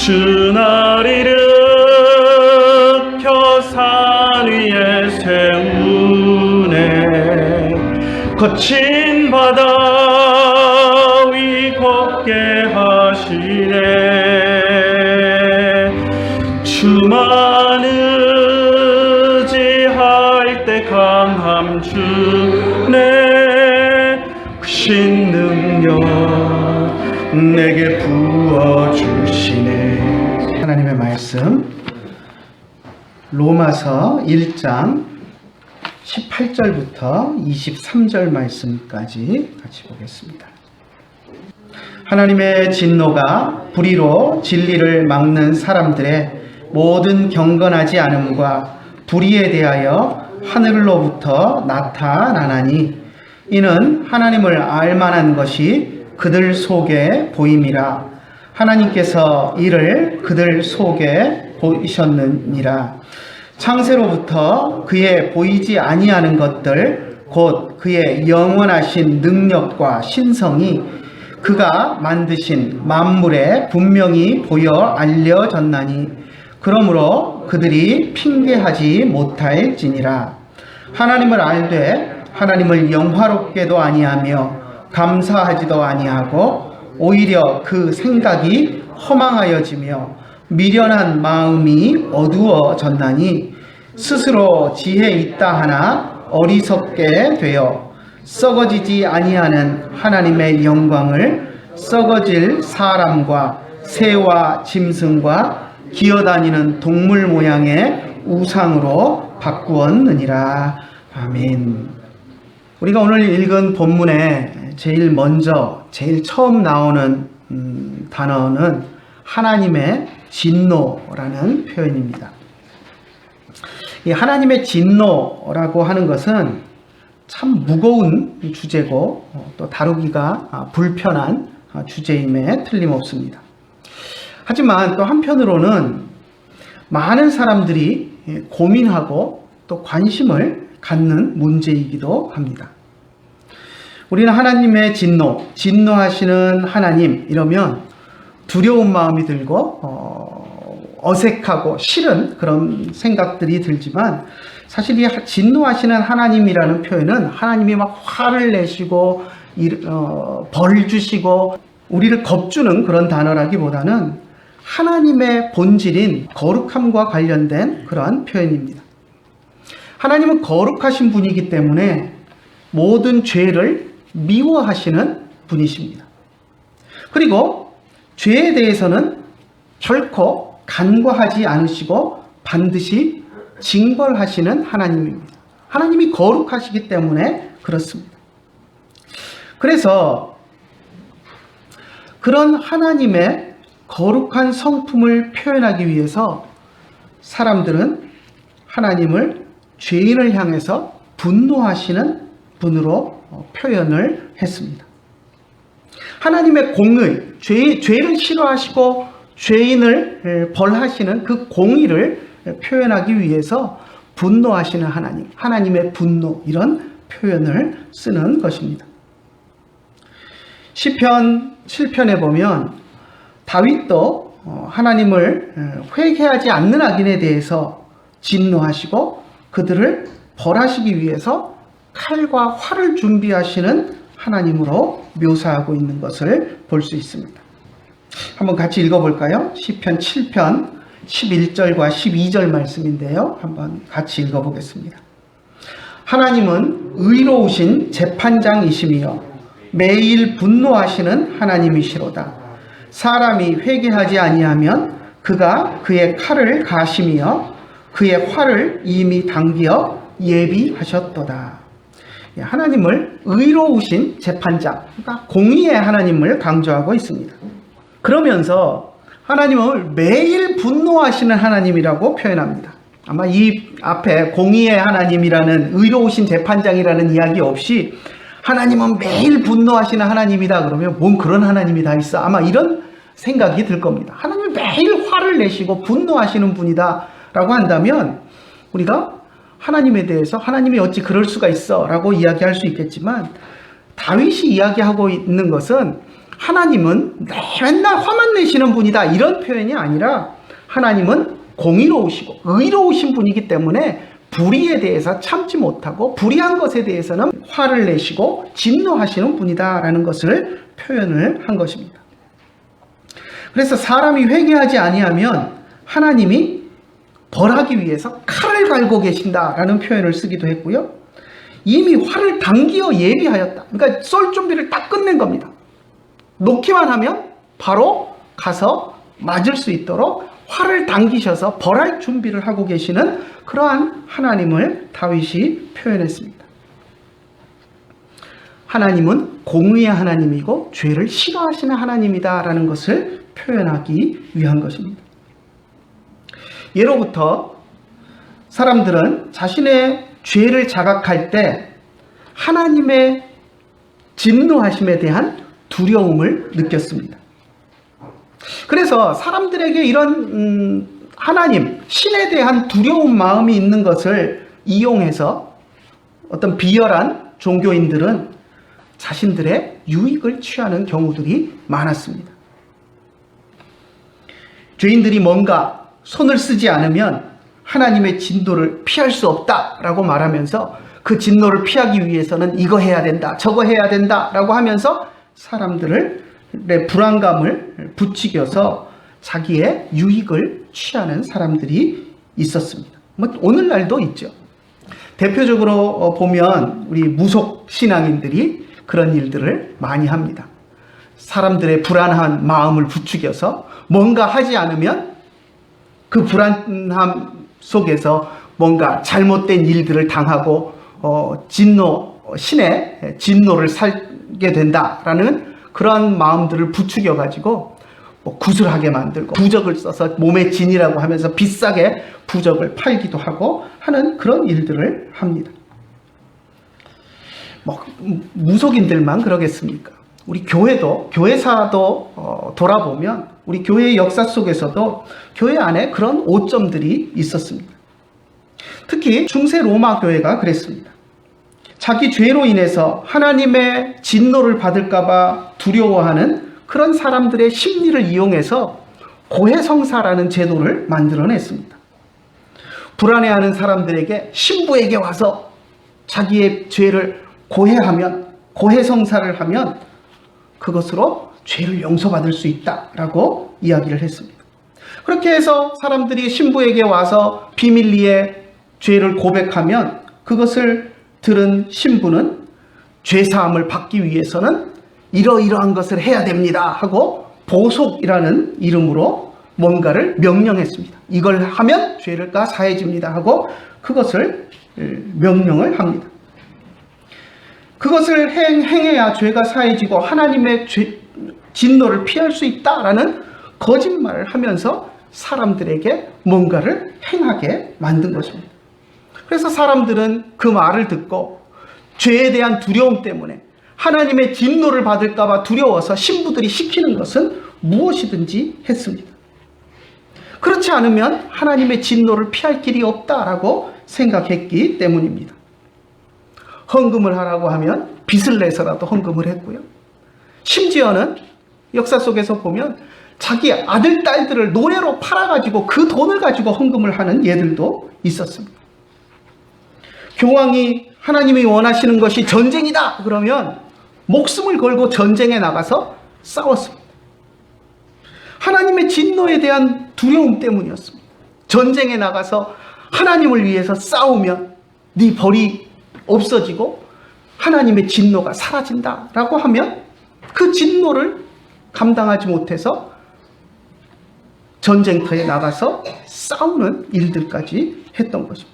주 날 일으켜 산 위에 세우네. 거친 바다 위 걷게 하시네. 주만 의지할 때 강함 주네. 크신 능력 내게 부어주시네. 하나님의 말씀 로마서 1장 18절부터 23절 말씀까지 같이 보겠습니다. 하나님의 진노가 불의로 진리를 막는 사람들의 모든 경건하지 않음과 불의에 대하여 하늘로부터 나타나나니 이는 하나님을 알만한 것이 그들 속에 보임이라. 하나님께서 이를 그들 속에 보이셨느니라. 창세로부터 그의 보이지 아니하는 것들 곧 그의 영원하신 능력과 신성이 그가 만드신 만물에 분명히 보여 알려졌나니 그러므로 그들이 핑계하지 못할지니라. 하나님을 알되 하나님을 영화롭게도 아니하며 감사하지도 아니하고 오히려 그 생각이 허망하여지며 미련한 마음이 어두워졌나니 스스로 지혜 있다 하나 어리석게 되어 썩어지지 아니하는 하나님의 영광을 썩어질 사람과 새와 짐승과 기어다니는 동물 모양의 우상으로 바꾸었느니라. 아멘. 우리가 오늘 읽은 본문에 제일 처음 나오는 단어는 하나님의 진노라는 표현입니다. 이 하나님의 진노라고 하는 것은 참 무거운 주제고 또 다루기가 불편한 주제임에 틀림없습니다. 하지만 또 한편으로는 많은 사람들이 고민하고 또 관심을 갖는 문제이기도 합니다. 우리는 하나님의 진노하시는 하나님 이러면 두려운 마음이 들고 어색하고 싫은 그런 생각들이 들지만 사실 이 진노하시는 하나님이라는 표현은 하나님이 막 화를 내시고 벌 주시고 우리를 겁주는 그런 단어라기보다는 하나님의 본질인 거룩함과 관련된 그러한 표현입니다. 하나님은 거룩하신 분이기 때문에 모든 죄를 미워하시는 분이십니다. 그리고 죄에 대해서는 결코 간과하지 않으시고 반드시 징벌하시는 하나님입니다. 하나님이 거룩하시기 때문에 그렇습니다. 그래서 그런 하나님의 거룩한 성품을 표현하기 위해서 사람들은 하나님을 죄인을 향해서 분노하시는 분으로 표현을 했습니다. 하나님의 공의, 죄를 싫어하시고 죄인을 벌하시는 그 공의를 표현하기 위해서 분노하시는 하나님, 하나님의 분노 이런 표현을 쓰는 것입니다. 시편 7편에 보면 다윗도 하나님을 회개하지 않는 악인에 대해서 진노하시고 그들을 벌하시기 위해서 칼과 활을 준비하시는 하나님으로 묘사하고 있는 것을 볼 수 있습니다. 한번 같이 읽어볼까요? 시편 7편 11절과 12절 말씀인데요. 한번 같이 읽어보겠습니다. 하나님은 의로우신 재판장이시며 매일 분노하시는 하나님이시로다. 사람이 회개하지 아니하면 그가 그의 칼을 가시며 그의 활을 이미 당겨 예비하셨도다. 하나님을 의로우신 재판장, 그러니까 공의의 하나님을 강조하고 있습니다. 그러면서 하나님을 매일 분노하시는 하나님이라고 표현합니다. 아마 이 앞에 공의의 하나님이라는 의로우신 재판장이라는 이야기 없이 하나님은 매일 분노하시는 하나님이다 그러면 뭔 그런 하나님이 다 있어? 아마 이런 생각이 들 겁니다. 하나님은 매일 화를 내시고 분노하시는 분이다 라고 한다면 우리가 하나님에 대해서 하나님이 어찌 그럴 수가 있어 라고 이야기할 수 있겠지만 다윗이 이야기하고 있는 것은 하나님은 맨날 화만 내시는 분이다 이런 표현이 아니라 하나님은 공의로우시고 의로우신 분이기 때문에 불의에 대해서 참지 못하고 불의한 것에 대해서는 화를 내시고 진노하시는 분이다라는 것을 표현을 한 것입니다. 그래서 사람이 회개하지 아니하면 하나님이 벌하기 위해서 칼을 갈고 계신다라는 표현을 쓰기도 했고요. 이미 화를 당기어 예비하였다. 그러니까 쏠 준비를 딱 끝낸 겁니다. 놓기만 하면 바로 가서 맞을 수 있도록 화를 당기셔서 벌할 준비를 하고 계시는 그러한 하나님을 다윗이 표현했습니다. 하나님은 공의의 하나님이고 죄를 싫어하시는 하나님이다라는 것을 표현하기 위한 것입니다. 예로부터 사람들은 자신의 죄를 자각할 때 하나님의 진노하심에 대한 두려움을 느꼈습니다. 그래서 사람들에게 이런 하나님, 신에 대한 두려운 마음이 있는 것을 이용해서 어떤 비열한 종교인들은 자신들의 유익을 취하는 경우들이 많았습니다. 죄인들이 뭔가 손을 쓰지 않으면 하나님의 진노를 피할 수 없다라고 말하면서 그 진노를 피하기 위해서는 이거 해야 된다, 저거 해야 된다라고 하면서 사람들의 불안감을 부추겨서 자기의 유익을 취하는 사람들이 있었습니다. 오늘날도 있죠. 대표적으로 보면 우리 무속 신앙인들이 그런 일들을 많이 합니다. 사람들의 불안한 마음을 부추겨서 뭔가 하지 않으면 그 불안함 속에서 뭔가 잘못된 일들을 당하고 신의 진노를 살게 된다라는 그런 마음들을 부추겨 가지고 구슬하게 만들고 부적을 써서 몸에 진이라고 하면서 비싸게 부적을 팔기도 하고 하는 그런 일들을 합니다. 무속인들만 그러겠습니까? 우리 교회도, 교회사도 돌아보면 우리 교회의 역사 속에서도 교회 안에 그런 오점들이 있었습니다. 특히 중세 로마 교회가 그랬습니다. 자기 죄로 인해서 하나님의 진노를 받을까봐 두려워하는 그런 사람들의 심리를 이용해서 고해성사라는 제도를 만들어냈습니다. 불안해하는 사람들에게 신부에게 와서 자기의 죄를 고해하면, 고해성사를 하면 그것으로 죄를 용서받을 수 있다라고 이야기를 했습니다. 그렇게 해서 사람들이 신부에게 와서 비밀리에 죄를 고백하면 그것을 들은 신부는 죄사함을 받기 위해서는 이러이러한 것을 해야 됩니다 하고 보속이라는 이름으로 뭔가를 명령했습니다. 이걸 하면 죄가 사해집니다 하고 그것을 명령을 합니다. 그것을 행해야 죄가 사해지고 하나님의 진노를 피할 수 있다라는 거짓말을 하면서 사람들에게 뭔가를 행하게 만든 것입니다. 그래서 사람들은 그 말을 듣고 죄에 대한 두려움 때문에 하나님의 진노를 받을까 봐 두려워서 신부들이 시키는 것은 무엇이든지 했습니다. 그렇지 않으면 하나님의 진노를 피할 길이 없다라고 생각했기 때문입니다. 헌금을 하라고 하면 빚을 내서라도 헌금을 했고요. 심지어는 역사 속에서 보면 자기 아들, 딸들을 노예로 팔아가지고 그 돈을 가지고 헌금을 하는 예들도 있었습니다. 교황이 하나님이 원하시는 것이 전쟁이다 그러면 목숨을 걸고 전쟁에 나가서 싸웠습니다. 하나님의 진노에 대한 두려움 때문이었습니다. 전쟁에 나가서 하나님을 위해서 싸우면 네 벌이 없어지고 하나님의 진노가 사라진다라고 하면 그 진노를 감당하지 못해서 전쟁터에 나가서 싸우는 일들까지 했던 것입니다.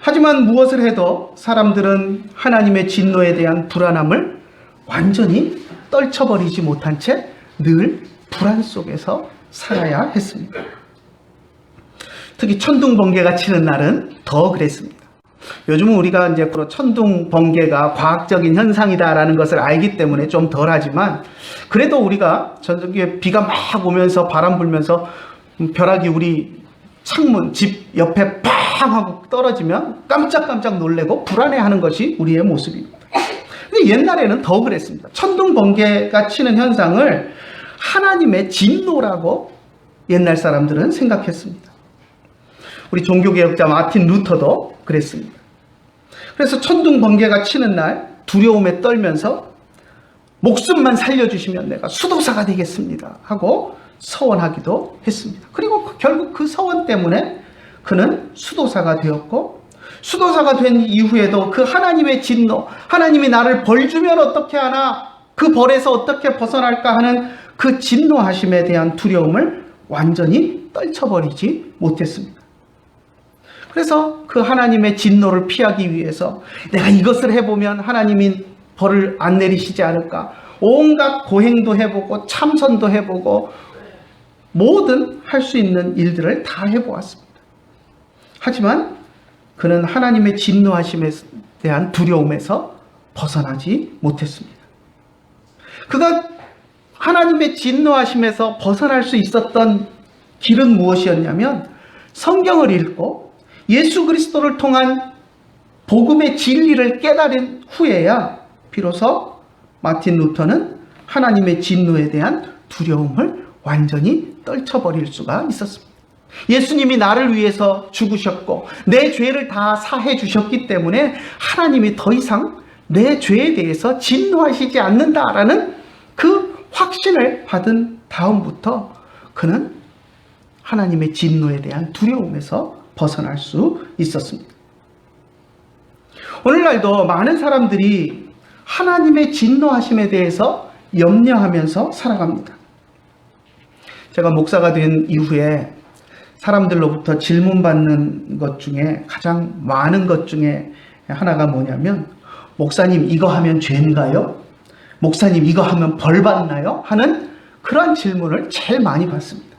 하지만 무엇을 해도 사람들은 하나님의 진노에 대한 불안함을 완전히 떨쳐버리지 못한 채 늘 불안 속에서 살아야 했습니다. 특히 천둥 번개가 치는 날은 더 그랬습니다. 요즘은 우리가 이제 천둥 번개가 과학적인 현상이다라는 것을 알기 때문에 좀 덜하지만 그래도 우리가 저녁에 비가 막 오면서 바람 불면서 벼락이 우리 창문 집 옆에 팡 하고 떨어지면 깜짝깜짝 놀래고 불안해하는 것이 우리의 모습입니다. 근데 근데 옛날에는 더 그랬습니다. 천둥 번개가 치는 현상을 하나님의 진노라고 옛날 사람들은 생각했습니다. 우리 종교개혁자 마틴 루터도 그랬습니다. 그래서 천둥 번개가 치는 날 두려움에 떨면서 목숨만 살려주시면 내가 수도사가 되겠습니다 하고 서원하기도 했습니다. 그리고 결국 그 서원 때문에 그는 수도사가 되었고, 수도사가 된 이후에도 그 하나님의 진노, 하나님이 나를 벌 주면 어떻게 하나, 그 벌에서 어떻게 벗어날까 하는 그 진노하심에 대한 두려움을 완전히 떨쳐버리지 못했습니다. 그래서 그 하나님의 진노를 피하기 위해서 내가 이것을 해보면 하나님이 벌을 안 내리시지 않을까, 온갖 고행도 해보고 참선도 해보고 모든 할 수 있는 일들을 다 해보았습니다. 하지만 그는 하나님의 진노하심에 대한 두려움에서 벗어나지 못했습니다. 그가 하나님의 진노하심에서 벗어날 수 있었던 길은 무엇이었냐면, 성경을 읽고 예수 그리스도를 통한 복음의 진리를 깨달은 후에야 비로소 마틴 루터는 하나님의 진노에 대한 두려움을 완전히 떨쳐버릴 수가 있었습니다. 예수님이 나를 위해서 죽으셨고 내 죄를 다 사해 주셨기 때문에 하나님이 더 이상 내 죄에 대해서 진노하시지 않는다라는 그 확신을 받은 다음부터 그는 하나님의 진노에 대한 두려움에서 벗어날 수 있었습니다. 오늘날도 많은 사람들이 하나님의 진노하심에 대해서 염려하면서 살아갑니다. 제가 목사가 된 이후에 사람들로부터 질문받는 것 중에 가장 많은 것 중에 하나가 뭐냐면, 목사님 이거 하면 죄인가요? 목사님 이거 하면 벌 받나요? 하는 그런 질문을 제일 많이 받습니다.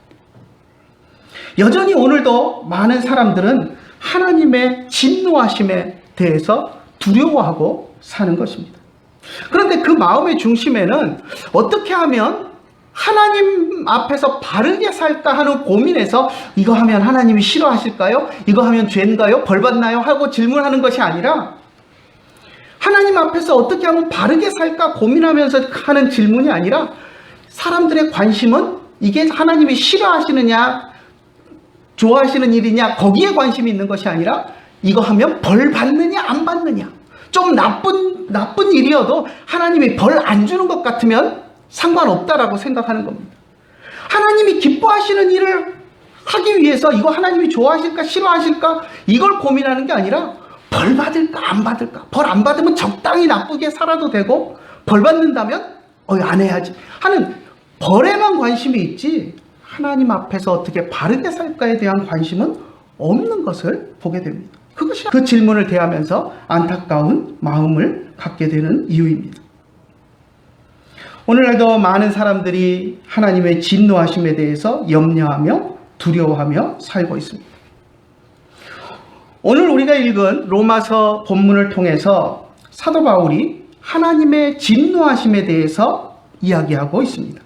여전히 오늘도 많은 사람들은 하나님의 진노하심에 대해서 두려워하고 사는 것입니다. 그런데 그 마음의 중심에는 어떻게 하면 하나님 앞에서 바르게 살까 하는 고민에서 이거 하면 하나님이 싫어하실까요? 이거 하면 죄인가요? 벌 받나요? 하고 질문하는 것이 아니라, 하나님 앞에서 어떻게 하면 바르게 살까 고민하면서 하는 질문이 아니라, 사람들의 관심은 이게 하나님이 싫어하시느냐 좋아하시는 일이냐 거기에 관심이 있는 것이 아니라, 이거 하면 벌 받느냐 안 받느냐, 좀 나쁜 일이어도 하나님이 벌 안 주는 것 같으면 상관없다라고 생각하는 겁니다. 하나님이 기뻐하시는 일을 하기 위해서 이거 하나님이 좋아하실까 싫어하실까 이걸 고민하는 게 아니라, 벌 받을까 안 받을까, 벌 안 받으면 적당히 나쁘게 살아도 되고 벌 받는다면 안 해야지 하는 벌에만 관심이 있지, 하나님 앞에서 어떻게 바르게 살까에 대한 관심은 없는 것을 보게 됩니다. 그것이 그 질문을 대하면서 안타까운 마음을 갖게 되는 이유입니다. 오늘날도 많은 사람들이 하나님의 진노하심에 대해서 염려하며 두려워하며 살고 있습니다. 오늘 우리가 읽은 로마서 본문을 통해서 사도 바울이 하나님의 진노하심에 대해서 이야기하고 있습니다.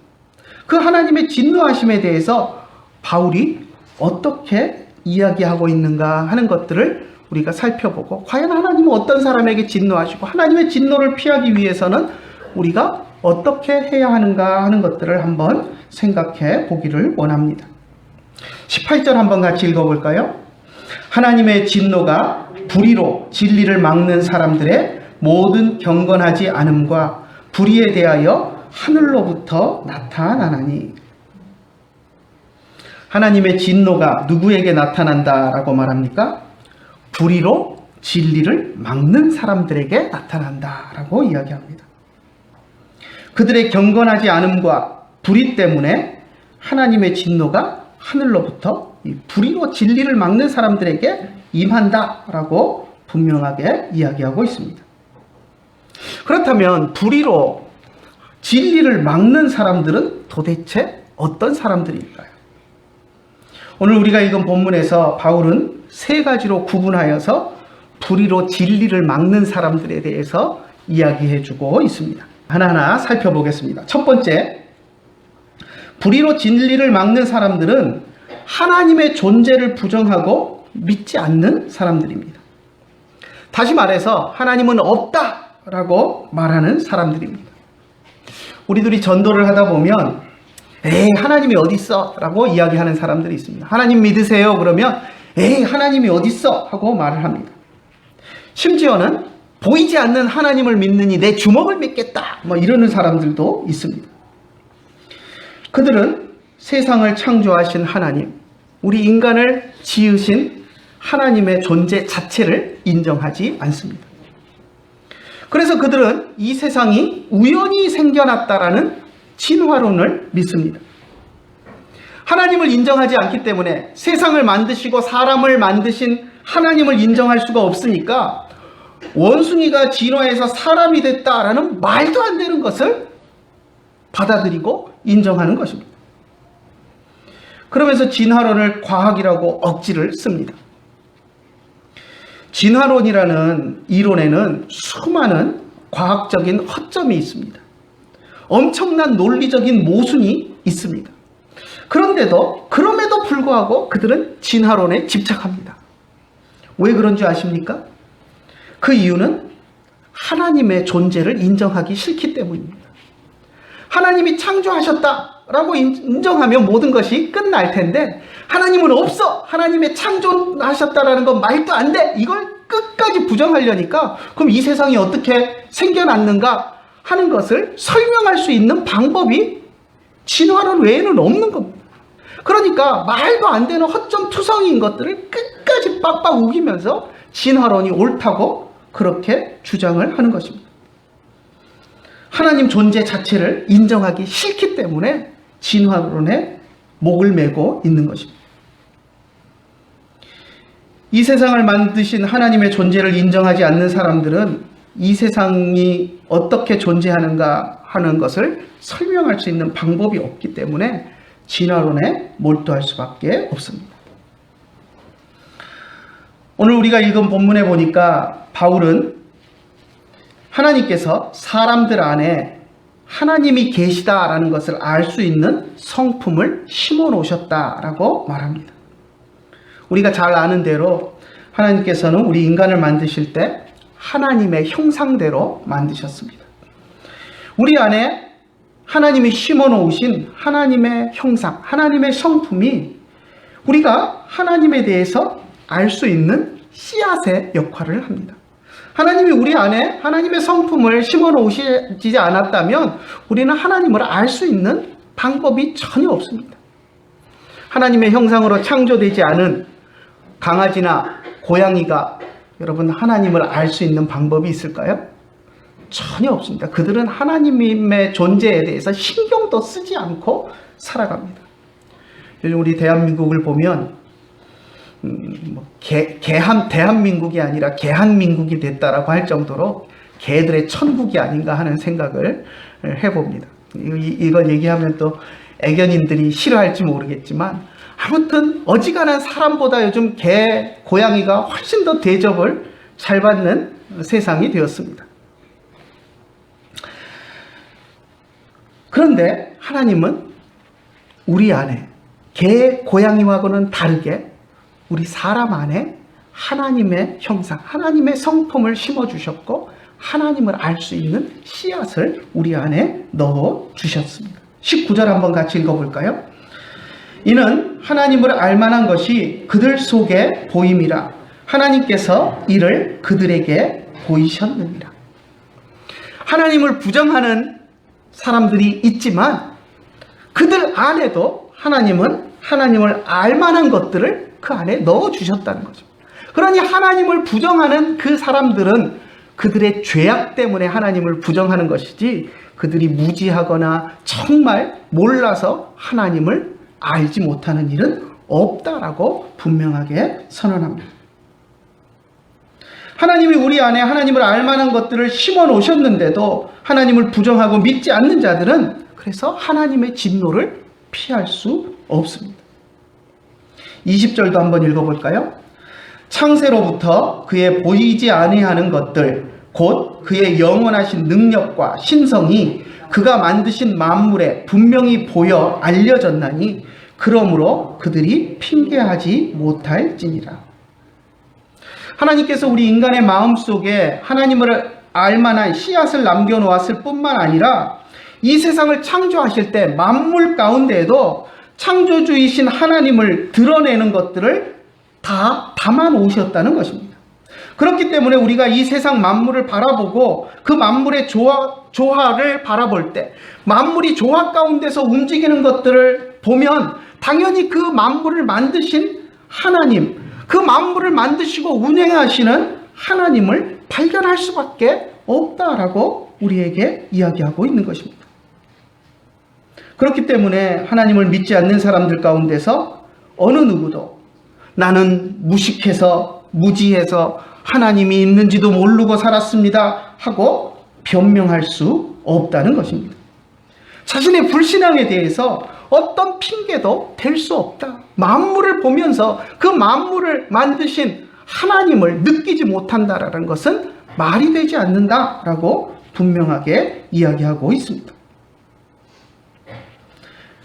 그 하나님의 진노하심에 대해서 바울이 어떻게 이야기하고 있는가 하는 것들을 우리가 살펴보고, 과연 하나님은 어떤 사람에게 진노하시고 하나님의 진노를 피하기 위해서는 우리가 어떻게 해야 하는가 하는 것들을 한번 생각해 보기를 원합니다. 18절 한번 같이 읽어볼까요? 하나님의 진노가 불의로 진리를 막는 사람들의 모든 경건하지 않음과 불의에 대하여 하늘로부터 나타나나니. 하나님의 진노가 누구에게 나타난다라고 말합니까? 불의로 진리를 막는 사람들에게 나타난다라고 이야기합니다. 그들의 경건하지 않음과 불의 때문에 하나님의 진노가 하늘로부터 이 불의로 진리를 막는 사람들에게 임한다라고 분명하게 이야기하고 있습니다. 그렇다면 불의로 진리를 막는 사람들은 도대체 어떤 사람들일까요? 오늘 우리가 읽은 본문에서 바울은 세 가지로 구분하여서 불의로 진리를 막는 사람들에 대해서 이야기해 주고 있습니다. 하나하나 살펴보겠습니다. 첫 번째, 불의로 진리를 막는 사람들은 하나님의 존재를 부정하고 믿지 않는 사람들입니다. 다시 말해서 하나님은 없다 라고 말하는 사람들입니다. 우리들이 전도를 하다 보면 에이 하나님이 어디 있어? 라고 이야기하는 사람들이 있습니다. 하나님 믿으세요? 그러면 에이 하나님이 어디 있어? 하고 말을 합니다. 심지어는 보이지 않는 하나님을 믿느니 내 주먹을 믿겠다 뭐 이러는 사람들도 있습니다. 그들은 세상을 창조하신 하나님, 우리 인간을 지으신 하나님의 존재 자체를 인정하지 않습니다. 그래서 그들은 이 세상이 우연히 생겨났다라는 진화론을 믿습니다. 하나님을 인정하지 않기 때문에 세상을 만드시고 사람을 만드신 하나님을 인정할 수가 없으니까 원숭이가 진화해서 사람이 됐다라는 말도 안 되는 것을 받아들이고 인정하는 것입니다. 그러면서 진화론을 과학이라고 억지를 씁니다. 진화론이라는 이론에는 수많은 과학적인 허점이 있습니다. 엄청난 논리적인 모순이 있습니다. 그럼에도 불구하고 그들은 진화론에 집착합니다. 왜 그런 줄 아십니까? 그 이유는 하나님의 존재를 인정하기 싫기 때문입니다. 하나님이 창조하셨다라고 인정하면 모든 것이 끝날 텐데 하나님은 없어! 하나님의 창조하셨다라는 건 말도 안 돼! 이걸 끝까지 부정하려니까 그럼 이 세상이 어떻게 생겨났는가 하는 것을 설명할 수 있는 방법이 진화론 외에는 없는 겁니다. 그러니까 말도 안 되는 허점투성이인 것들을 끝까지 빡빡 우기면서 진화론이 옳다고 그렇게 주장을 하는 것입니다. 하나님 존재 자체를 인정하기 싫기 때문에 진화론에 목을 메고 있는 것입니다. 이 세상을 만드신 하나님의 존재를 인정하지 않는 사람들은 이 세상이 어떻게 존재하는가 하는 것을 설명할 수 있는 방법이 없기 때문에 진화론에 몰두할 수밖에 없습니다. 오늘 우리가 읽은 본문에 보니까 바울은 하나님께서 사람들 안에 하나님이 계시다라는 것을 알 수 있는 성품을 심어 놓으셨다라고 말합니다. 우리가 잘 아는 대로 하나님께서는 우리 인간을 만드실 때 하나님의 형상대로 만드셨습니다. 우리 안에 하나님이 심어 놓으신 하나님의 형상, 하나님의 성품이 우리가 하나님에 대해서 알 수 있는 씨앗의 역할을 합니다. 하나님이 우리 안에 하나님의 성품을 심어 놓으시지 않았다면 우리는 하나님을 알 수 있는 방법이 전혀 없습니다. 하나님의 형상으로 창조되지 않은 강아지나 고양이가 여러분 하나님을 알 수 있는 방법이 있을까요? 전혀 없습니다. 그들은 하나님의 존재에 대해서 신경도 쓰지 않고 살아갑니다. 요즘 우리 대한민국을 보면 대한민국이 아니라 개한민국이 됐다라고 할 정도로 개들의 천국이 아닌가 하는 생각을 해봅니다. 이걸 얘기하면 또 애견인들이 싫어할지 모르겠지만 아무튼 어지간한 사람보다 요즘 개, 고양이가 훨씬 더 대접을 잘 받는 세상이 되었습니다. 그런데 하나님은 우리 안에 개, 고양이하고는 다르게 우리 사람 안에 하나님의 형상, 하나님의 성품을 심어주셨고 하나님을 알 수 있는 씨앗을 우리 안에 넣어주셨습니다. 19절 한번 같이 읽어볼까요? 이는 하나님을 알만한 것이 그들 속에 보임이라 하나님께서 이를 그들에게 보이셨느니라. 하나님을 부정하는 사람들이 있지만 그들 안에도 하나님은 하나님을 알만한 것들을 그 안에 넣어주셨다는 거죠. 그러니 하나님을 부정하는 그 사람들은 그들의 죄악 때문에 하나님을 부정하는 것이지 그들이 무지하거나 정말 몰라서 하나님을 알지 못하는 일은 없다라고 분명하게 선언합니다. 하나님이 우리 안에 하나님을 알만한 것들을 심어 놓으셨는데도 하나님을 부정하고 믿지 않는 자들은 그래서 하나님의 진노를 피할 수 없습니다. 20절도 한번 읽어볼까요? 창세로부터 그의 보이지 아니하는 것들 곧 그의 영원하신 능력과 신성이 그가 만드신 만물에 분명히 보여 알려졌나니 그러므로 그들이 핑계하지 못할지니라. 하나님께서 우리 인간의 마음속에 하나님을 알만한 씨앗을 남겨놓았을 뿐만 아니라 이 세상을 창조하실 때 만물 가운데에도 창조주이신 하나님을 드러내는 것들을 다 담아 놓으셨다는 것입니다. 그렇기 때문에 우리가 이 세상 만물을 바라보고 그 만물의 조화를 바라볼 때 만물이 조화 가운데서 움직이는 것들을 보면 당연히 그 만물을 만드신 하나님, 그 만물을 만드시고 운행하시는 하나님을 발견할 수밖에 없다라고 우리에게 이야기하고 있는 것입니다. 그렇기 때문에 하나님을 믿지 않는 사람들 가운데서 어느 누구도 나는 무식해서 무지해서 하나님이 있는지도 모르고 살았습니다 하고 변명할 수 없다는 것입니다. 자신의 불신앙에 대해서 어떤 핑계도 댈 수 없다. 만물을 보면서 그 만물을 만드신 하나님을 느끼지 못한다라는 것은 말이 되지 않는다라고 분명하게 이야기하고 있습니다.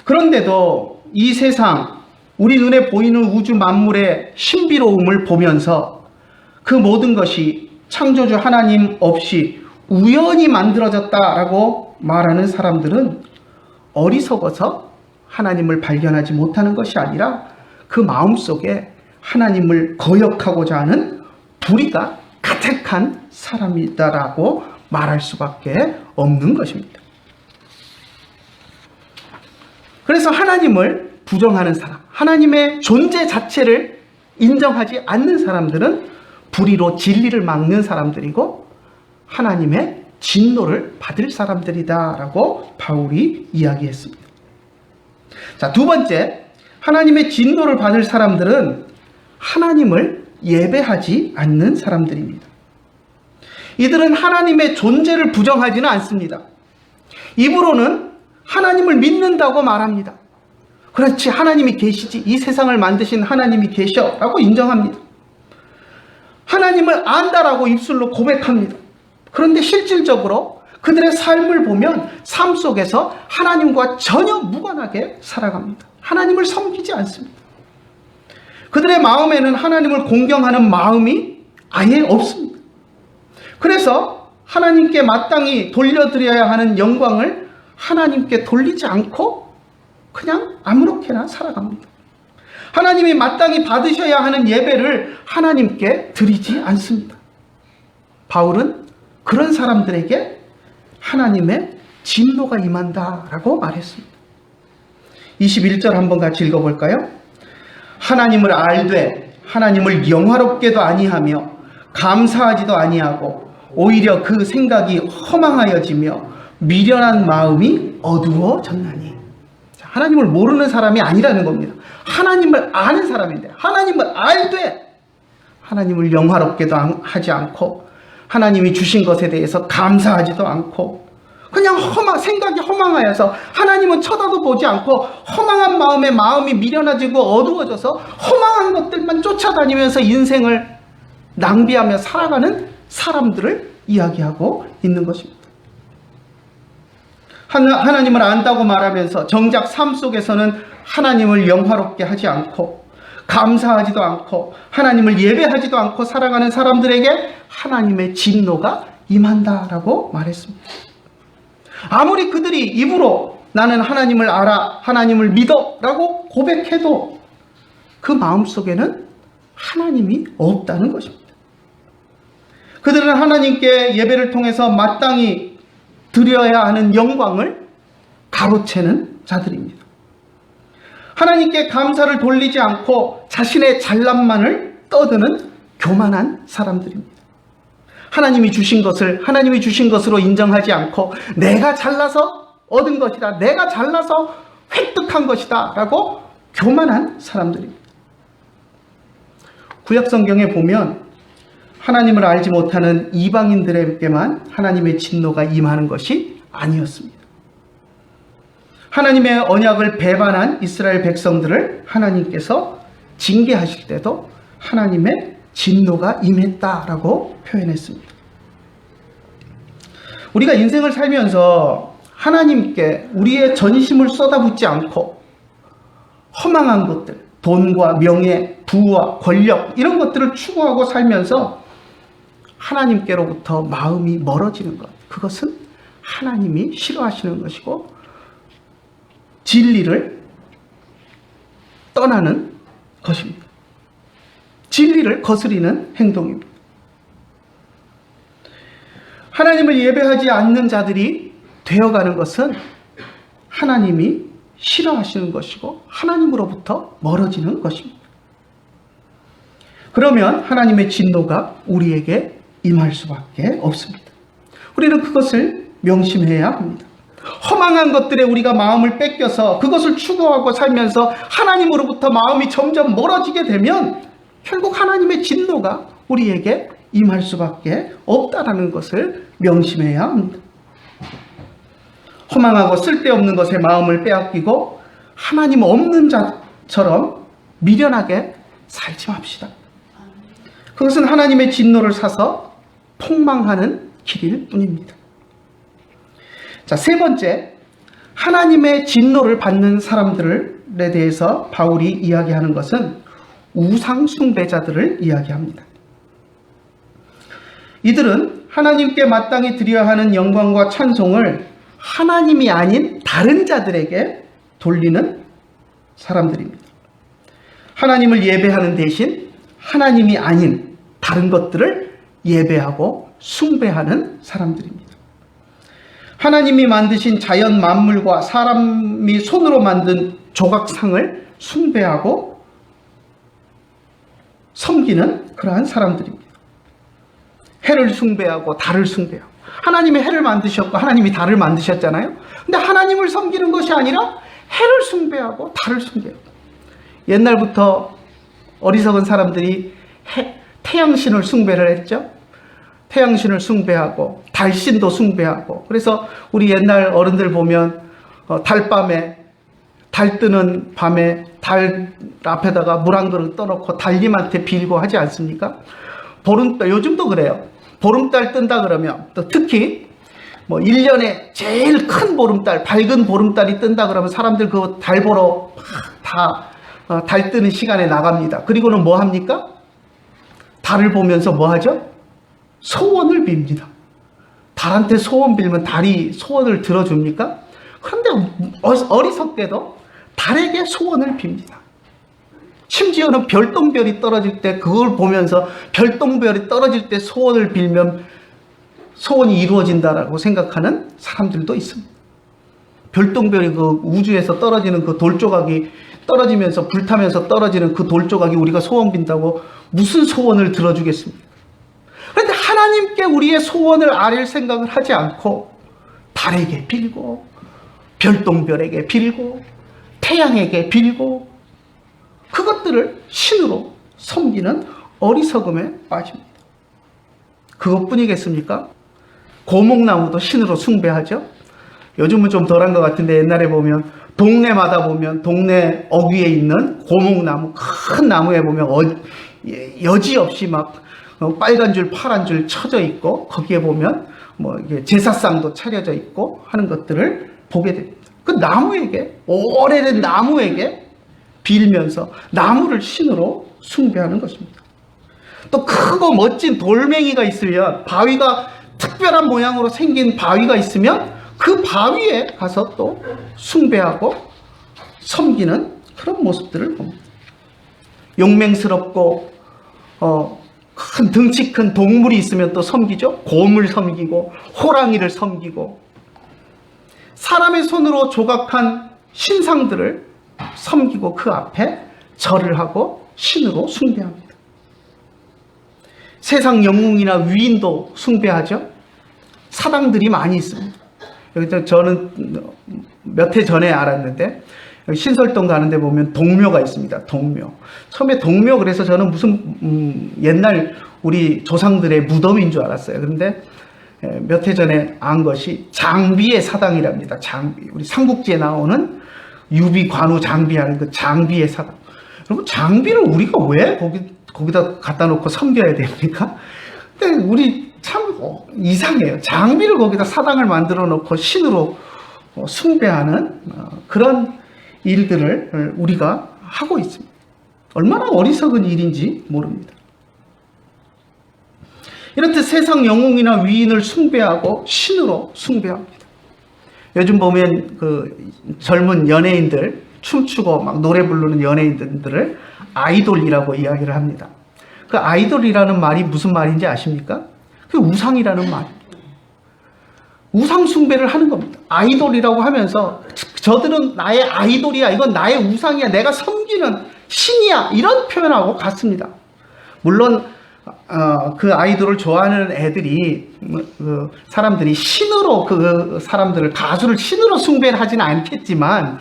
그런데도 이 세상, 우리 눈에 보이는 우주 만물의 신비로움을 보면서 그 모든 것이 창조주 하나님 없이 우연히 만들어졌다라고 말하는 사람들은 어리석어서 하나님을 발견하지 못하는 것이 아니라 그 마음속에 하나님을 거역하고자 하는 불의가 가득한 사람이다라고 말할 수밖에 없는 것입니다. 그래서 하나님을 부정하는 사람, 하나님의 존재 자체를 인정하지 않는 사람들은 불의로 진리를 막는 사람들이고 하나님의 진노를 받을 사람들이다라고 바울이 이야기했습니다. 자, 두 번째, 하나님의 진노를 받을 사람들은 하나님을 예배하지 않는 사람들입니다. 이들은 하나님의 존재를 부정하지는 않습니다. 입으로는 하나님을 믿는다고 말합니다. 그렇지, 하나님이 계시지, 이 세상을 만드신 하나님이 계셔 라고 인정합니다. 하나님을 안다라고 입술로 고백합니다. 그런데 실질적으로 그들의 삶을 보면 삶 속에서 하나님과 전혀 무관하게 살아갑니다. 하나님을 섬기지 않습니다. 그들의 마음에는 하나님을 공경하는 마음이 아예 없습니다. 그래서 하나님께 마땅히 돌려드려야 하는 영광을 하나님께 돌리지 않고 그냥 아무렇게나 살아갑니다. 하나님이 마땅히 받으셔야 하는 예배를 하나님께 드리지 않습니다. 바울은 그런 사람들에게 하나님의 진노가 임한다라고 말했습니다. 21절 한번 같이 읽어볼까요? 하나님을 알되 하나님을 영화롭게도 아니하며 감사하지도 아니하고 오히려 그 생각이 허망하여지며 미련한 마음이 어두워졌나니. 하나님을 모르는 사람이 아니라는 겁니다. 하나님을 아는 사람인데 하나님을 알되 하나님을 영화롭게도 하지 않고 하나님이 주신 것에 대해서 감사하지도 않고 그냥 생각이 허망하여서 하나님은 쳐다도 보지 않고 허망한 마음에 마음이 미련해지고 어두워져서 허망한 것들만 쫓아다니면서 인생을 낭비하며 살아가는 사람들을 이야기하고 있는 것입니다. 하나님을 안다고 말하면서 정작 삶 속에서는 하나님을 영화롭게 하지 않고 감사하지도 않고 하나님을 예배하지도 않고 살아가는 사람들에게 하나님의 진노가 임한다라고 말했습니다. 아무리 그들이 입으로 나는 하나님을 알아, 하나님을 믿어 라고 고백해도 그 마음속에는 하나님이 없다는 것입니다. 그들은 하나님께 예배를 통해서 마땅히 드려야 하는 영광을 가로채는 자들입니다. 하나님께 감사를 돌리지 않고 자신의 잘남만을 떠드는 교만한 사람들입니다. 하나님이 주신 것으로 인정하지 않고 내가 잘나서 얻은 것이다, 내가 잘나서 획득한 것이다 라고 교만한 사람들입니다. 구약성경에 보면 하나님을 알지 못하는 이방인들에게만 하나님의 진노가 임하는 것이 아니었습니다. 하나님의 언약을 배반한 이스라엘 백성들을 하나님께서 징계하실 때도 하나님의 진노가 임했다라고 표현했습니다. 우리가 인생을 살면서 하나님께 우리의 전심을 쏟아붓지 않고 허망한 것들, 돈과 명예, 부와 권력 이런 것들을 추구하고 살면서 하나님께로부터 마음이 멀어지는 것, 그것은 하나님이 싫어하시는 것이고 진리를 떠나는 것입니다. 진리를 거스리는 행동입니다. 하나님을 예배하지 않는 자들이 되어가는 것은 하나님이 싫어하시는 것이고 하나님으로부터 멀어지는 것입니다. 그러면 하나님의 진노가 우리에게 임할 수밖에 없습니다. 우리는 그것을 명심해야 합니다. 허망한 것들에 우리가 마음을 뺏겨서 그것을 추구하고 살면서 하나님으로부터 마음이 점점 멀어지게 되면 결국 하나님의 진노가 우리에게 임할 수밖에 없다라는 것을 명심해야 합니다. 허망하고 쓸데없는 것에 마음을 빼앗기고 하나님 없는 자처럼 미련하게 살지 맙시다. 그것은 하나님의 진노를 사서 폭망하는 길일 뿐입니다. 자, 세 번째, 하나님의 진노를 받는 사람들에 대해서 바울이 이야기하는 것은 우상 숭배자들을 이야기합니다. 이들은 하나님께 마땅히 드려야 하는 영광과 찬송을 하나님이 아닌 다른 자들에게 돌리는 사람들입니다. 하나님을 예배하는 대신 하나님이 아닌 다른 것들을 예배하고 숭배하는 사람들입니다. 하나님이 만드신 자연 만물과 사람이 손으로 만든 조각상을 숭배하고 섬기는 그러한 사람들입니다. 해를 숭배하고 달을 숭배하고, 하나님이 해를 만드셨고 하나님이 달을 만드셨잖아요. 근데 하나님을 섬기는 것이 아니라 해를 숭배하고 달을 숭배하고, 옛날부터 어리석은 사람들이 태양신을 숭배를 했죠. 태양신을 숭배하고 달신도 숭배하고, 그래서 우리 옛날 어른들 보면 달밤에, 달 뜨는 밤에 달 앞에다가 물 한 그릇 떠놓고 달님한테 빌고 하지 않습니까? 보름달, 요즘도 그래요. 보름달 뜬다 그러면, 또 특히 뭐 1년에 제일 큰 보름달, 밝은 보름달이 뜬다 그러면 사람들 그 달 보러 다 달 뜨는 시간에 나갑니다. 그리고는 뭐 합니까? 달을 보면서 뭐 하죠? 소원을 빕니다. 달한테 소원 빌면 달이 소원을 들어줍니까? 그런데 어리석게도 달에게 소원을 빕니다. 심지어는 별똥별이 떨어질 때 그걸 보면서 별똥별이 떨어질 때 소원을 빌면 소원이 이루어진다라고 생각하는 사람들도 있습니다. 별똥별이 그 우주에서 떨어지는 그 돌조각이 떨어지면서 불타면서 떨어지는 그 돌조각이 우리가 소원 빈다고 무슨 소원을 들어주겠습니까? 그런데 하나님께 우리의 소원을 아릴 생각을 하지 않고 달에게 빌고 별똥별에게 빌고 태양에게 빌고 그것들을 신으로 섬기는 어리석음에 빠집니다. 그것뿐이겠습니까? 고목나무도 신으로 숭배하죠. 요즘은 좀 덜한 것 같은데 옛날에 보면 동네마다 보면 동네 어귀에 있는 고목나무, 큰 나무에 보면 여지없이 막 빨간 줄 파란 줄 쳐져 있고 거기에 보면 뭐 제사상도 차려져 있고 하는 것들을 보게 됩니다. 그 나무에게, 오래된 나무에게 빌면서 나무를 신으로 숭배하는 것입니다. 또 크고 멋진 돌멩이가 있으면, 바위가 특별한 모양으로 생긴 바위가 있으면 그 바위에 가서 또 숭배하고 섬기는 그런 모습들을 봅니다. 용맹스럽고 큰 덩치 큰 동물이 있으면 또 섬기죠. 곰을 섬기고 호랑이를 섬기고 사람의 손으로 조각한 신상들을 섬기고 그 앞에 절을 하고 신으로 숭배합니다. 세상 영웅이나 위인도 숭배하죠. 사당들이 많이 있습니다. 여기 저는 몇 해 전에 알았는데 신설동 가는데 보면 동묘가 있습니다. 동묘. 처음에 동묘 그래서 저는 무슨 옛날 우리 조상들의 무덤인 줄 알았어요. 그런데 몇 해 전에 안 것이 장비의 사당이랍니다. 장비. 우리 삼국지에 나오는 유비 관우 장비하는 그 장비의 사당. 여러분, 장비를 우리가 왜 거기다 갖다 놓고 섬겨야 됩니까? 근데 우리 참 이상해요. 장비를 거기다 사당을 만들어 놓고 신으로 숭배하는 그런 일들을 우리가 하고 있습니다. 얼마나 어리석은 일인지 모릅니다. 이렇듯 세상 영웅이나 위인을 숭배하고 신으로 숭배합니다. 요즘 보면 그 젊은 연예인들, 춤추고 막 노래 부르는 연예인들을 아이돌이라고 이야기를 합니다. 그 아이돌이라는 말이 무슨 말인지 아십니까? 그 우상이라는 말입니다. 우상 숭배를 하는 겁니다. 아이돌이라고 하면서 저들은 나의 아이돌이야, 이건 나의 우상이야, 내가 섬기는 신이야, 이런 표현하고 같습니다. 물론 그 아이돌을 좋아하는 애들이 사람들이 신으로 그 사람들을, 가수를 신으로 숭배를 하지는 않겠지만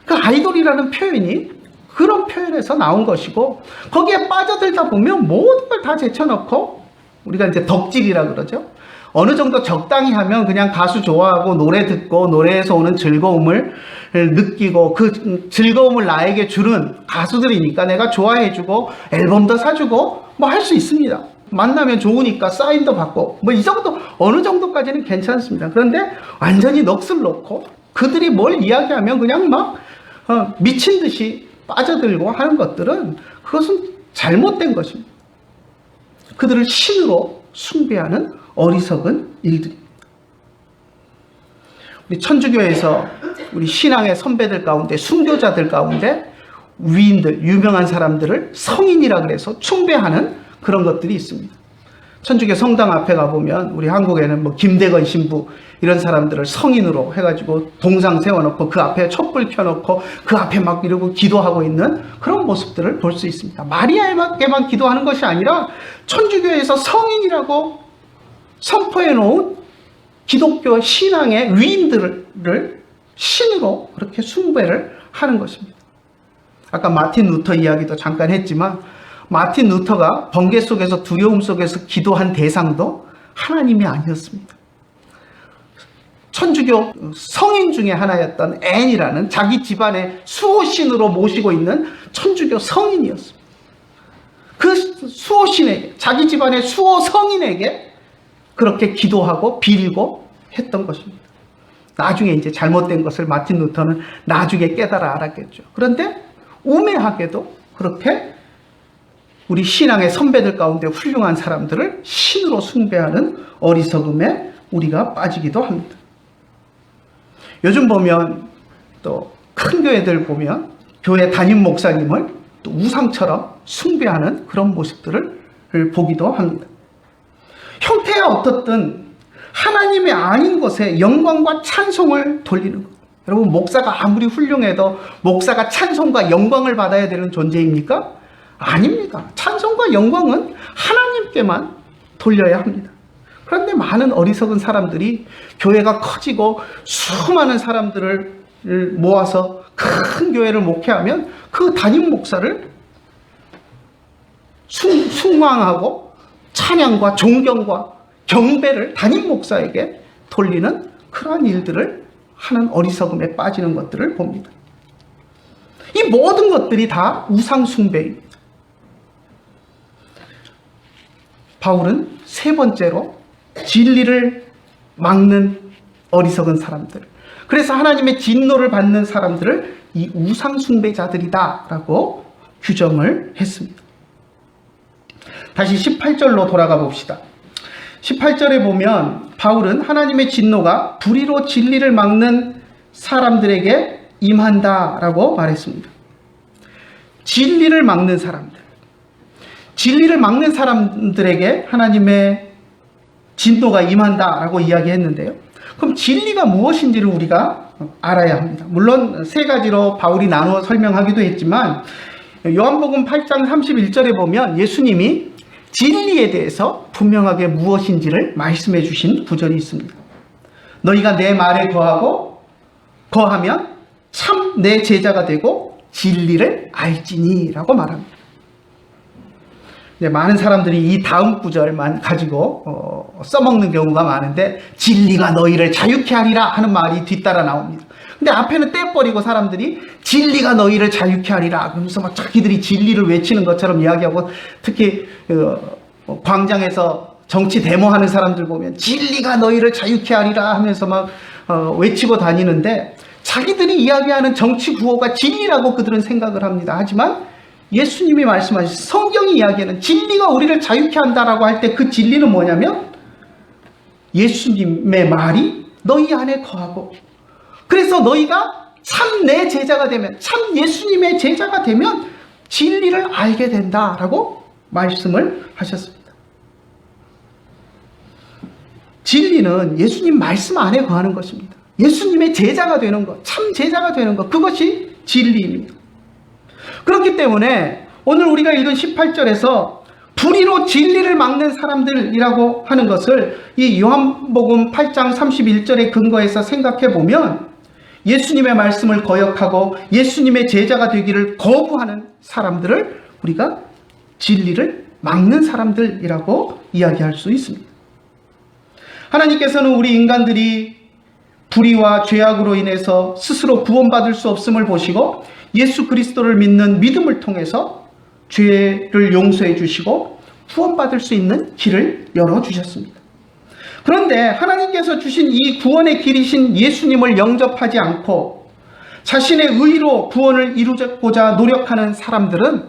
그 아이돌이라는 표현이 그런 표현에서 나온 것이고, 거기에 빠져들다 보면 모든 걸 다 제쳐놓고, 우리가 이제 덕질이라 그러죠. 어느 정도 적당히 하면 그냥 가수 좋아하고 노래 듣고 노래에서 오는 즐거움을 느끼고, 그 즐거움을 나에게 주는 가수들이니까 내가 좋아해주고 앨범도 사주고 뭐 할 수 있습니다. 만나면 좋으니까 사인도 받고 뭐 이 정도, 어느 정도까지는 괜찮습니다. 그런데 완전히 넋을 놓고 그들이 뭘 이야기하면 그냥 막 미친 듯이 빠져들고 하는 것들은, 그것은 잘못된 것입니다. 그들을 신으로 숭배하는 어리석은 일들입니다. 우리 천주교에서 우리 신앙의 선배들 가운데, 순교자들 가운데 위인들, 유명한 사람들을 성인이라 그래서 숭배하는 그런 것들이 있습니다. 천주교 성당 앞에 가보면, 우리 한국에는 뭐 김대건 신부 이런 사람들을 성인으로 해가지고 동상 세워놓고 그 앞에 촛불 켜놓고 그 앞에 막 이러고 기도하고 있는 그런 모습들을 볼 수 있습니다. 마리아에게만 기도하는 것이 아니라 천주교에서 성인이라고 선포해 놓은 기독교 신앙의 위인들을 신으로 그렇게 숭배를 하는 것입니다. 아까 마틴 루터 이야기도 잠깐 했지만, 마틴 루터가 번개 속에서, 두려움 속에서 기도한 대상도 하나님이 아니었습니다. 천주교 성인 중에 하나였던 앤이라는 자기 집안의 수호신으로 모시고 있는 천주교 성인이었습니다. 그 수호신에게, 자기 집안의 수호 성인에게 그렇게 기도하고 빌고 했던 것입니다. 나중에 이제 잘못된 것을 마틴 루터는 나중에 깨달아 알았겠죠. 그런데 우매하게도 그렇게 우리 신앙의 선배들 가운데 훌륭한 사람들을 신으로 숭배하는 어리석음에 우리가 빠지기도 합니다. 요즘 보면, 또 큰 교회들 보면 교회 담임 목사님을 또 우상처럼 숭배하는 그런 모습들을 보기도 합니다. 형태야 어떻든 하나님이 아닌 것에 영광과 찬송을 돌리는 것. 여러분, 목사가 아무리 훌륭해도 목사가 찬송과 영광을 받아야 되는 존재입니까? 아닙니다. 찬송과 영광은 하나님께만 돌려야 합니다. 그런데 많은 어리석은 사람들이 교회가 커지고 수많은 사람들을 모아서 큰 교회를 목회하면 그 담임 목사를 숭앙하고 찬양과 존경과 경배를 담임 목사에게 돌리는 그러한 일들을 하는 어리석음에 빠지는 것들을 봅니다. 이 모든 것들이 다 우상 숭배입니다. 바울은 세 번째로 진리를 막는 어리석은 사람들, 그래서 하나님의 진노를 받는 사람들을 이 우상 숭배자들이다라고 규정을 했습니다. 다시 18절로 돌아가 봅시다. 18절에 보면 바울은 하나님의 진노가 불의로 진리를 막는 사람들에게 임한다라고 말했습니다. 진리를 막는 사람들, 진리를 막는 사람들에게 하나님의 진노가 임한다라고 이야기했는데요. 그럼 진리가 무엇인지를 우리가 알아야 합니다. 물론 세 가지로 바울이 나누어 설명하기도 했지만, 요한복음 8장 31절에 보면 예수님이 진리에 대해서 분명하게 무엇인지를 말씀해 주신 구절이 있습니다. 너희가 내 말에 거하면 참 내 제자가 되고 진리를 알지니 라고 말합니다. 많은 사람들이 이 다음 구절만 가지고 써먹는 경우가 많은데, 진리가 너희를 자유케 하리라 하는 말이 뒤따라 나옵니다. 근데 앞에는 떼버리고 사람들이 진리가 너희를 자유케 하리라 그러면서 막 자기들이 진리를 외치는 것처럼 이야기하고, 특히 광장에서 정치 데모하는 사람들 보면 진리가 너희를 자유케 하리라 하면서 막 외치고 다니는데, 자기들이 이야기하는 정치 구호가 진리라고 그들은 생각을 합니다. 하지만 예수님이 말씀하신 성경이 이야기하는 진리가 우리를 자유케 한다라고 할 때 그 진리는 뭐냐면 예수님의 말이 너희 안에 거하고, 그래서 너희가 참 내 제자가 되면, 참 예수님의 제자가 되면 진리를 알게 된다라고 말씀을 하셨습니다. 진리는 예수님 말씀 안에 거하는 것입니다. 예수님의 제자가 되는 것, 참 제자가 되는 것, 그것이 진리입니다. 그렇기 때문에 오늘 우리가 읽은 18절에서 불의로 진리를 막는 사람들이라고 하는 것을 이 요한복음 8장 31절에 근거해서 생각해 보면 예수님의 말씀을 거역하고 예수님의 제자가 되기를 거부하는 사람들을 우리가 진리를 막는 사람들이라고 이야기할 수 있습니다. 하나님께서는 우리 인간들이 불의와 죄악으로 인해서 스스로 구원받을 수 없음을 보시고 예수 그리스도를 믿는 믿음을 통해서 죄를 용서해 주시고 구원받을 수 있는 길을 열어주셨습니다. 그런데 하나님께서 주신 이 구원의 길이신 예수님을 영접하지 않고 자신의 의로 구원을 이루고자 노력하는 사람들은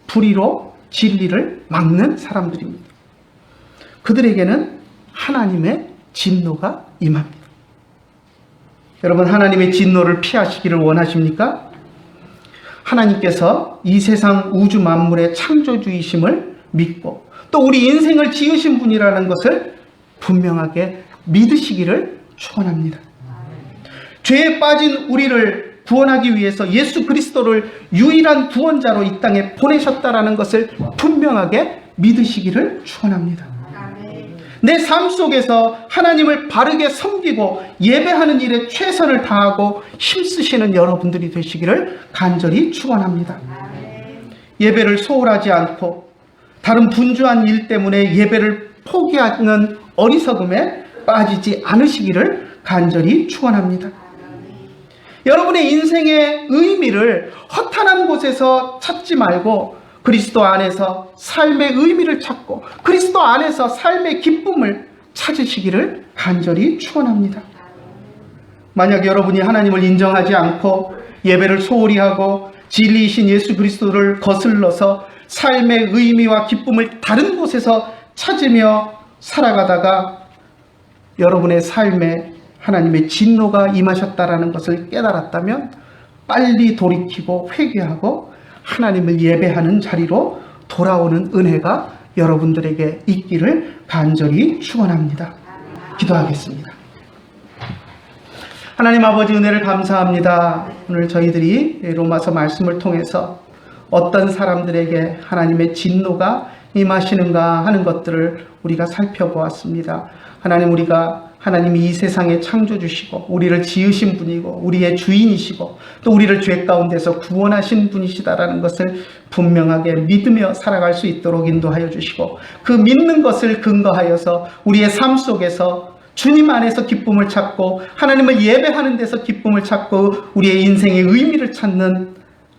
불의로 진리를 막는 사람들입니다. 그들에게는 하나님의 진노가 임합니다. 여러분, 하나님의 진노를 피하시기를 원하십니까? 하나님께서 이 세상 우주 만물의 창조주이심을 믿고 또 우리 인생을 지으신 분이라는 것을 분명하게 믿으시기를 축원합니다. 죄에 빠진 우리를 구원하기 위해서 예수 그리스도를 유일한 구원자로 이 땅에 보내셨다라는 것을 분명하게 믿으시기를 축원합니다. 내 삶 속에서 하나님을 바르게 섬기고 예배하는 일에 최선을 다하고 힘쓰시는 여러분들이 되시기를 간절히 축원합니다. 예배를 소홀하지 않고 다른 분주한 일 때문에 예배를 포기하는 어리석음에 빠지지 않으시기를 간절히 축원합니다. 여러분의 인생의 의미를 허탄한 곳에서 찾지 말고 그리스도 안에서 삶의 의미를 찾고 그리스도 안에서 삶의 기쁨을 찾으시기를 간절히 축원합니다. 만약 여러분이 하나님을 인정하지 않고 예배를 소홀히 하고 진리이신 예수 그리스도를 거슬러서 삶의 의미와 기쁨을 다른 곳에서 찾으며 살아가다가 여러분의 삶에 하나님의 진노가 임하셨다라는 것을 깨달았다면 빨리 돌이키고 회개하고 하나님을 예배하는 자리로 돌아오는 은혜가 여러분들에게 있기를 간절히 축원합니다. 기도하겠습니다. 하나님 아버지, 은혜를 감사합니다. 오늘 저희들이 로마서 말씀을 통해서 어떤 사람들에게 하나님의 진노가 임하시는가 하는 것들을 우리가 살펴보았습니다. 하나님, 우리가 하나님이 이 세상에 창조주시고 우리를 지으신 분이고 우리의 주인이시고 또 우리를 죄 가운데서 구원하신 분이시다라는 것을 분명하게 믿으며 살아갈 수 있도록 인도하여 주시고 그 믿는 것을 근거하여서 우리의 삶 속에서 주님 안에서 기쁨을 찾고 하나님을 예배하는 데서 기쁨을 찾고 우리의 인생의 의미를 찾는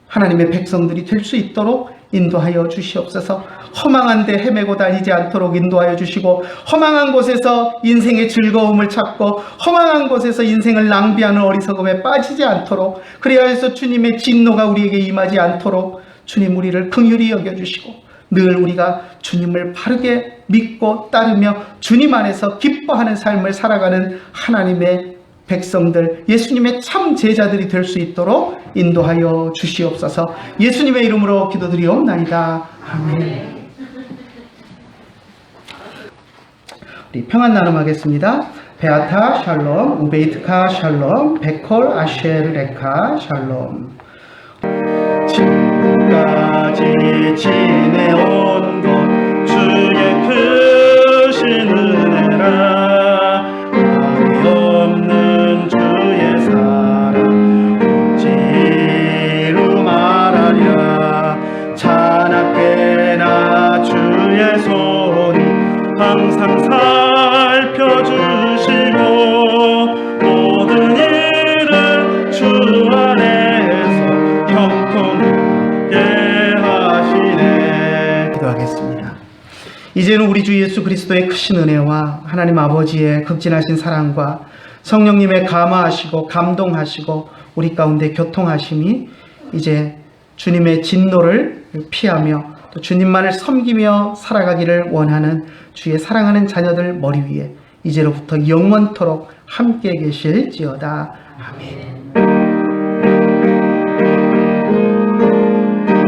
하나님의 백성들이 될 수 있도록 인도하여 주시옵소서. 허망한 데 헤매고 다니지 않도록 인도하여 주시고 허망한 곳에서 인생의 즐거움을 찾고 허망한 곳에서 인생을 낭비하는 어리석음에 빠지지 않도록, 그래야 해서 주님의 진노가 우리에게 임하지 않도록 주님 우리를 긍휼히 여겨주시고 늘 우리가 주님을 바르게 믿고 따르며 주님 안에서 기뻐하는 삶을 살아가는 하나님의 백성들, 예수님의 참 제자들이 될 수 있도록 인도하여 주시옵소서. 예수님의 이름으로 기도드리옵나이다. 아멘. 우리 평안 나눔하겠습니다. 베아타 샬롬, 우베이트카 샬롬, 베콜 아쉘 레카 샬롬. 지금까지 지내온 것 주의 크신 은혜라. 말이 없는 주의 사랑 어찌로 말하랴. 자나깨나 주의 손이 항상 살펴주시고 모든 일을 주 안에서 형통하게 하시네. 기도하겠습니다. 이제는 우리 주 예수 그리스도의 크신 은혜와 하나님 아버지의 극진하신 사랑과 성령님의 감화하시고 감동하시고 우리 가운데 교통하심이 이제 주님의 진노를 피하며 또 주님만을 섬기며 살아가기를 원하는 주의 사랑하는 자녀들 머리 위에 이제로부터 영원토록 함께 계실지어다. 아멘.